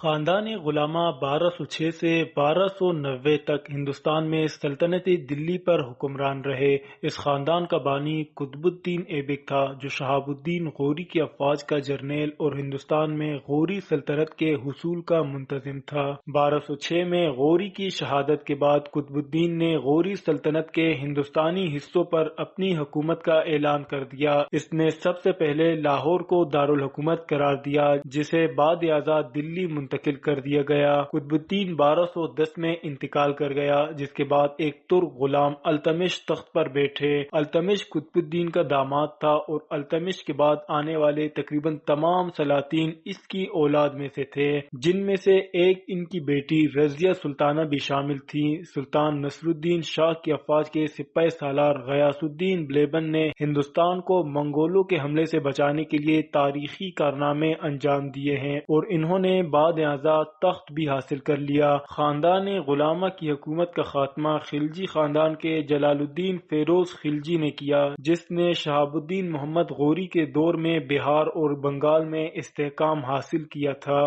خاندان غلامہ 1206 سے 1290 تک ہندوستان میں سلطنت دلی پر حکمران رہے۔ اس خاندان کا بانی قطب الدین ایبک تھا، جو شہاب الدین غوری کی افواج کا جرنیل اور ہندوستان میں غوری سلطنت کے حصول کا منتظم تھا۔ 1206 میں غوری کی شہادت کے بعد قطب الدین نے غوری سلطنت کے ہندوستانی حصوں پر اپنی حکومت کا اعلان کر دیا۔ اس نے سب سے پہلے لاہور کو دارالحکومت قرار دیا، جسے بعد ازاں دلی منتقل کر دیا گیا۔ قطب الدین 1210 میں انتقال کر گیا، جس کے بعد ایک ترک غلام التمش تخت پر بیٹھے۔ التمش قطب الدین کا داماد تھا اور التمش کے بعد آنے والے تقریباً تمام سلاطین اس کی اولاد میں سے تھے، جن میں سے ایک ان کی بیٹی رضیہ سلطانہ بھی شامل تھی۔ سلطان نصر الدین شاہ کی افواج کے سپہ سالار غیاث الدین بلیبن نے ہندوستان کو منگولوں کے حملے سے بچانے کے لیے تاریخی کارنامے انجام دیے ہیں اور انہوں نے بعد ازاں تخت بھی حاصل کر لیا۔ خاندان غلامہ کی حکومت کا خاتمہ خلجی خاندان کے جلال الدین فیروز خلجی نے کیا، جس نے شہاب الدین محمد غوری کے دور میں بہار اور بنگال میں استحکام حاصل کیا تھا۔